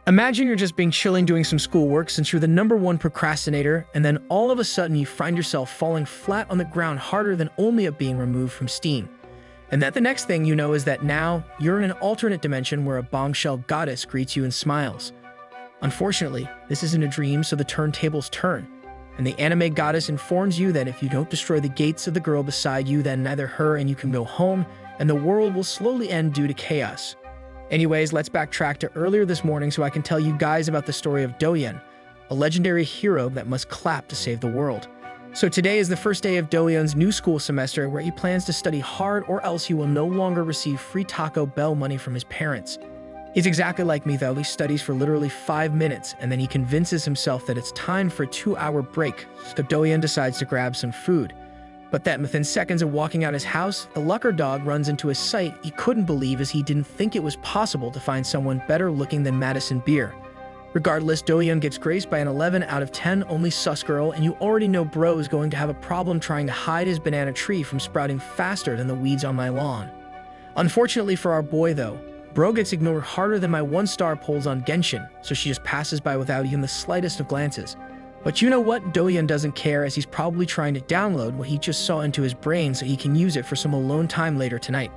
Imagine you're just being chilling doing some schoolwork since you're the #1 procrastinator, and then all of a sudden you find yourself falling flat on the ground harder than only it being removed from steam. And then the next thing you know is that now you're in an alternate dimension where a bombshell goddess greets you and smiles. Unfortunately, this isn't a dream, so the turntables turn, and the anime goddess informs you that if you don't destroy the gates of the girl beside you, then neither her and you can go home, and the world will slowly end due to chaos. Anyways, let's backtrack to earlier this morning so I can tell you guys about the story of Doyeon, a legendary hero that must clap to save the world. So today is the first day of Doyeon's new school semester where he plans to study hard or else he will no longer receive free Taco Bell money from his parents. He's exactly like me though, he studies for literally 5 minutes and then he convinces himself that it's time for a 2-hour break, so Doyeon decides to grab some food. But then within seconds of walking out his house, the Lucker dog runs into a sight he couldn't believe as he didn't think it was possible to find someone better looking than Madison Beer. Regardless, Doyeon gets graced by an 11 out of 10 only sus girl, and you already know bro is going to have a problem trying to hide his banana tree from sprouting faster than the weeds on my lawn. Unfortunately for our boy though, bro gets ignored harder than my 1-star polls on Genshin, so she just passes by without even the slightest of glances. But you know what? Doyeon doesn't care as he's probably trying to download what he just saw into his brain so he can use it for some alone time later tonight.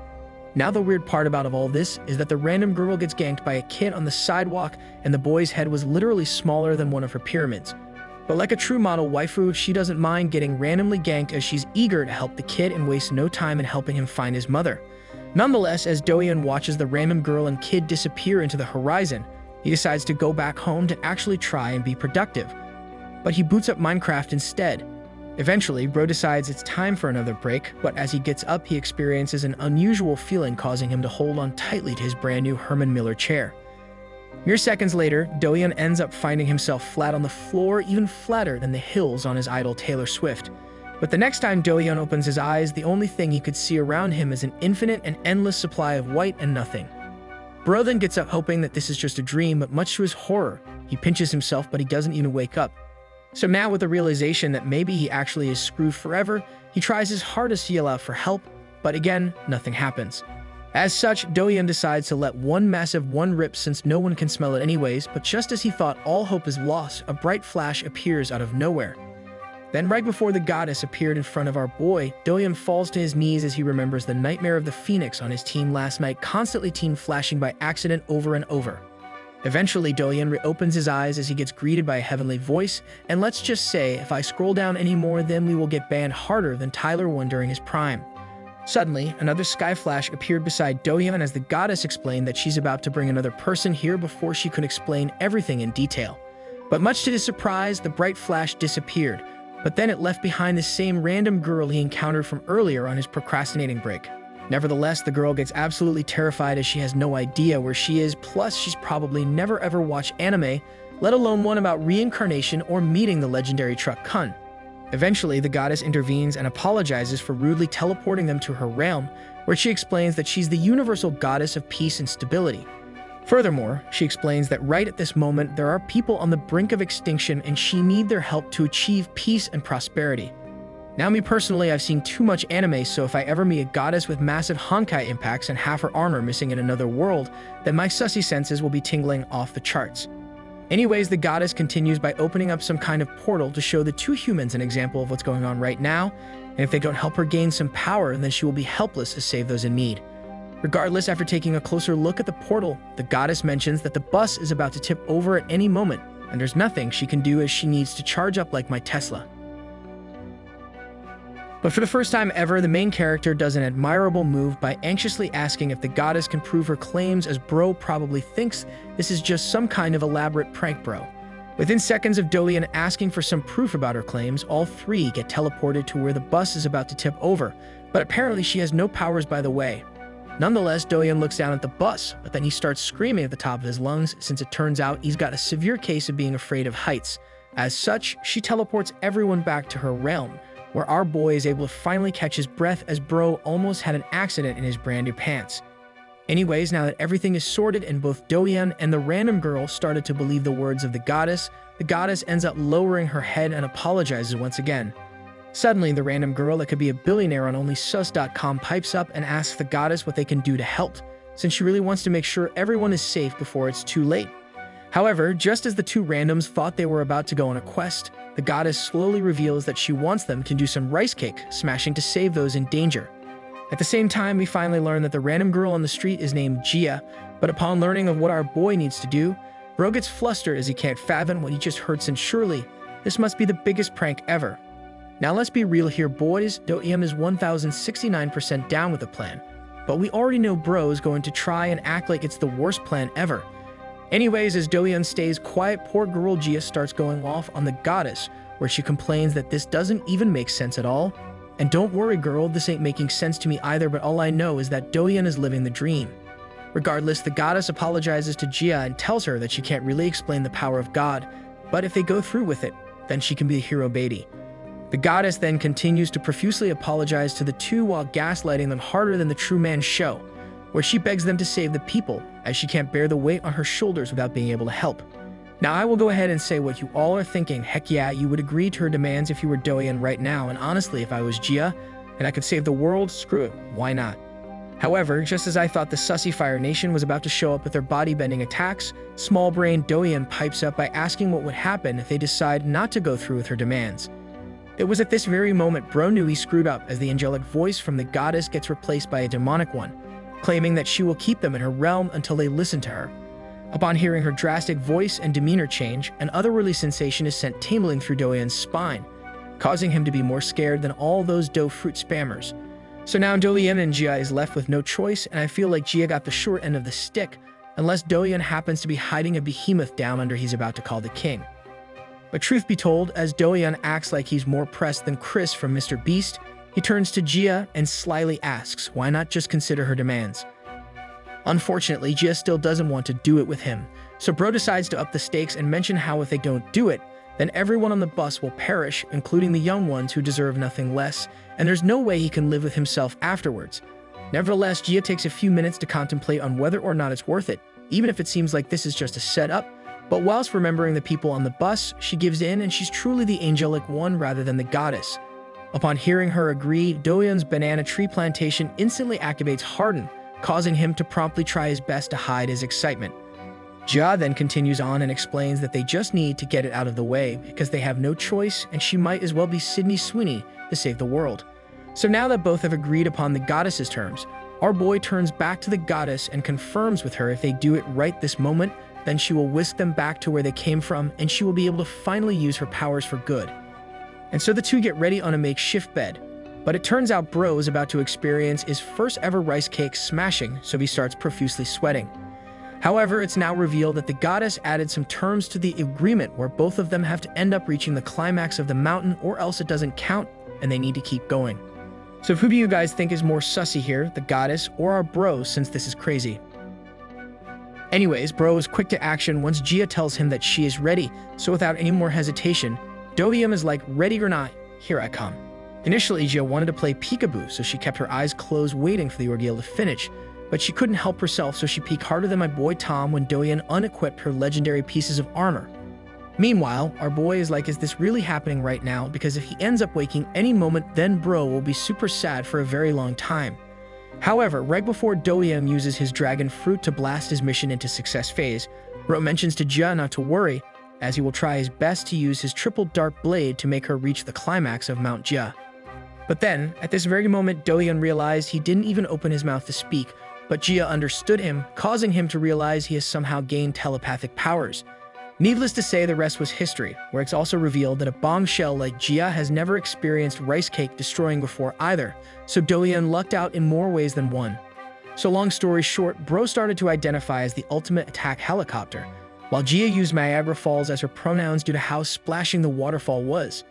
Now the weird part about all this is that the random girl gets ganked by a kid on the sidewalk and the boy's head was literally smaller than one of her pyramids. But like a true model waifu, she doesn't mind getting randomly ganked as she's eager to help the kid and waste no time in helping him find his mother. Nonetheless, as Doyeon watches the random girl and kid disappear into the horizon, he decides to go back home to actually try and be productive. But he boots up Minecraft instead. Eventually, bro decides it's time for another break, but as he gets up, he experiences an unusual feeling causing him to hold on tightly to his brand new Herman Miller chair. Mere seconds later, Doyeon ends up finding himself flat on the floor, even flatter than the hills on his idol Taylor Swift. But the next time Doyeon opens his eyes, the only thing he could see around him is an infinite and endless supply of white and nothing. Bro then gets up hoping that this is just a dream, but much to his horror, he pinches himself but he doesn't even wake up. So now with the realization that maybe he actually is screwed forever, he tries his hardest to yell out for help, but again, nothing happens. As such, Doyeon decides to let one massive one rip since no one can smell it anyways, but just as he thought all hope is lost, a bright flash appears out of nowhere. Then right before the goddess appeared in front of our boy, Doyeon falls to his knees as he remembers the nightmare of the Phoenix on his team last night, constantly team flashing by accident over and over. Eventually, Doyeon reopens his eyes as he gets greeted by a heavenly voice, and let's just say, if I scroll down anymore, then we will get banned harder than Tyler won during his prime. Suddenly, another sky flash appeared beside Doyeon as the goddess explained that she's about to bring another person here before she could explain everything in detail. But much to his surprise, the bright flash disappeared, but then it left behind the same random girl he encountered from earlier on his procrastinating break. Nevertheless, the girl gets absolutely terrified as she has no idea where she is, plus she's probably never ever watched anime, let alone one about reincarnation or meeting the legendary Truck Kun. Eventually, the goddess intervenes and apologizes for rudely teleporting them to her realm, where she explains that she's the universal goddess of peace and stability. Furthermore, she explains that right at this moment, there are people on the brink of extinction and she needs their help to achieve peace and prosperity. Now me personally, I've seen too much anime, so if I ever meet a goddess with massive Honkai impacts and half her armor missing in another world, then my sussy senses will be tingling off the charts. Anyways, the goddess continues by opening up some kind of portal to show the two humans an example of what's going on right now, and if they don't help her gain some power, then she will be helpless to save those in need. Regardless, after taking a closer look at the portal, the goddess mentions that the bus is about to tip over at any moment, and there's nothing she can do as she needs to charge up like my Tesla. But for the first time ever, the main character does an admirable move by anxiously asking if the goddess can prove her claims, as bro probably thinks this is just some kind of elaborate prank bro. Within seconds of Doyeon asking for some proof about her claims, all three get teleported to where the bus is about to tip over, but apparently she has no powers by the way. Nonetheless, Doyeon looks down at the bus, but then he starts screaming at the top of his lungs since it turns out he's got a severe case of being afraid of heights. As such, she teleports everyone back to her realm, where our boy is able to finally catch his breath as bro almost had an accident in his brand new pants. Anyways, now that everything is sorted and both Doyeon and the random girl started to believe the words of the goddess ends up lowering her head and apologizes once again. Suddenly, the random girl that could be a billionaire on onlysus.com pipes up and asks the goddess what they can do to help, since she really wants to make sure everyone is safe before it's too late. However, just as the two randoms thought they were about to go on a quest, the goddess slowly reveals that she wants them to do some rice cake smashing to save those in danger. At the same time, we finally learn that the random girl on the street is named Gia, but upon learning of what our boy needs to do, Bro gets flustered as he can't fathom what he just heard, since surely this must be the biggest prank ever. Now let's be real here, boys. Do-yeon is 1069% down with the plan, but we already know Bro is going to try and act like it's the worst plan ever. Anyways, as Do-yeon stays quiet, poor girl Gia starts going off on the goddess, where she complains that this doesn't even make sense at all. And don't worry girl, this ain't making sense to me either, but all I know is that Do-yeon is living the dream. Regardless, the goddess apologizes to Gia and tells her that she can't really explain the power of God, but if they go through with it, then she can be the hero baby. The goddess then continues to profusely apologize to the two while gaslighting them harder than the true man's show, where she begs them to save the people, as she can't bear the weight on her shoulders without being able to help. Now I will go ahead and say what you all are thinking. Heck yeah, you would agree to her demands if you were Do-yeon right now, and honestly, if I was Gia and I could save the world, screw it, why not? However, just as I thought the sussy Fire Nation was about to show up with their body-bending attacks, small-brained Do-yeon pipes up by asking what would happen if they decide not to go through with her demands. It was at this very moment Bro knew he screwed up, as the angelic voice from the goddess gets replaced by a demonic one, claiming that she will keep them in her realm until they listen to her. Upon hearing her drastic voice and demeanor change, an otherworldly sensation is sent tingling through Do-yeon's spine, causing him to be more scared than all those dough fruit spammers. So now Do-yeon and Gia is left with no choice, and I feel like Gia got the short end of the stick, unless Do-yeon happens to be hiding a behemoth down under he's about to call the king. But truth be told, as Do-yeon acts like he's more pressed than Chris from Mr. Beast, he turns to Gia and slyly asks why not just consider her demands. Unfortunately, Gia still doesn't want to do it with him, so Bro decides to up the stakes and mention how if they don't do it, then everyone on the bus will perish, including the young ones who deserve nothing less, and there's no way he can live with himself afterwards. Nevertheless, Gia takes a few minutes to contemplate on whether or not it's worth it, even if it seems like this is just a setup, but whilst remembering the people on the bus, she gives in and she's truly the angelic one rather than the goddess. Upon hearing her agree, Do-yeon's banana tree plantation instantly activates Harden, causing him to promptly try his best to hide his excitement. Gia then continues on and explains that they just need to get it out of the way because they have no choice, and she might as well be Sydney Sweeney to save the world. So now that both have agreed upon the goddess's terms, our boy turns back to the goddess and confirms with her if they do it right this moment, then she will whisk them back to where they came from, and she will be able to finally use her powers for good. And so the two get ready on a makeshift bed, but it turns out Bro is about to experience his first ever rice cake smashing, so he starts profusely sweating. However, it's now revealed that the goddess added some terms to the agreement where both of them have to end up reaching the climax of the mountain, or else it doesn't count and they need to keep going. So who do you guys think is more sussy here, the goddess or our Bro, since this is crazy? Anyways, Bro is quick to action once Gia tells him that she is ready, so without any more hesitation, Do-yeon is like, ready or not, here I come. Initially, Gia wanted to play peekaboo, so she kept her eyes closed waiting for the ordeal to finish, but she couldn't help herself, so she peeked harder than my boy Tom when Do-yeon unequipped her legendary pieces of armor. Meanwhile, our boy is like, is this really happening right now? Because if he ends up waking any moment, then Bro will be super sad for a very long time. However, right before Do-yeon uses his dragon fruit to blast his mission into success phase, Bro mentions to Gia not to worry, as he will try his best to use his triple dark blade to make her reach the climax of Mount Gia. But then, at this very moment, Do-yeon realized he didn't even open his mouth to speak, but Gia understood him, causing him to realize he has somehow gained telepathic powers. Needless to say, the rest was history, where it's also revealed that a bombshell like Gia has never experienced rice cake destroying before either, so Do-yeon lucked out in more ways than one. So long story short, Bro started to identify as the ultimate attack helicopter, while Gia used Niagara Falls as her pronouns due to how splashing the waterfall was.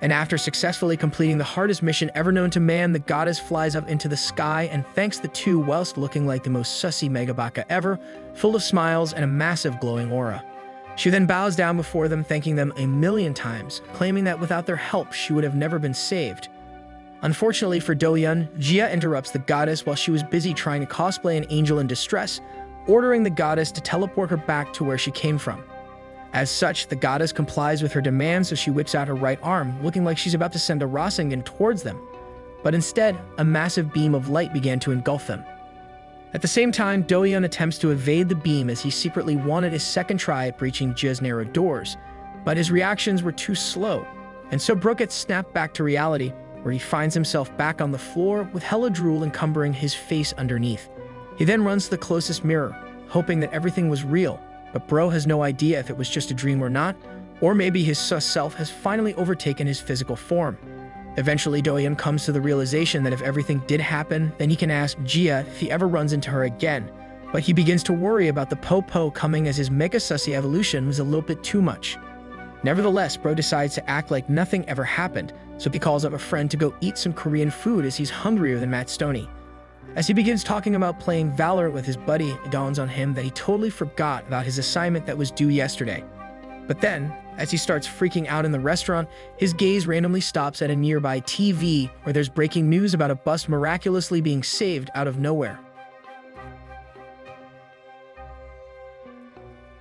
And after successfully completing the hardest mission ever known to man, the goddess flies up into the sky and thanks the two whilst looking like the most sussy megabaka ever, full of smiles and a massive glowing aura. She then bows down before them, thanking them a million times, claiming that without their help, she would have never been saved. Unfortunately for Do-yeon, Gia interrupts the goddess while she was busy trying to cosplay an angel in distress, ordering the goddess to teleport her back to where she came from. As such, the goddess complies with her demand, so she whips out her right arm, looking like she's about to send a Rasengan towards them. But instead, a massive beam of light began to engulf them. At the same time, Do-yeon attempts to evade the beam as he secretly wanted his second try at breaching Jia's narrow doors, but his reactions were too slow, and so Bro gets snapped back to reality, where he finds himself back on the floor with hella drool encumbering his face underneath. He then runs to the closest mirror, hoping that everything was real, but Bro has no idea if it was just a dream or not, or maybe his sus self has finally overtaken his physical form. Eventually, Do-yeon comes to the realization that if everything did happen, then he can ask Jia if he ever runs into her again, but he begins to worry about the Po-Po coming as his Mega Sussy evolution was a little bit too much. Nevertheless, Bro decides to act like nothing ever happened, so he calls up a friend to go eat some Korean food as he's hungrier than Matt Stoney. As he begins talking about playing Valorant with his buddy, it dawns on him that he totally forgot about his assignment that was due yesterday. But then, as he starts freaking out in the restaurant, his gaze randomly stops at a nearby TV where there's breaking news about a bus miraculously being saved out of nowhere.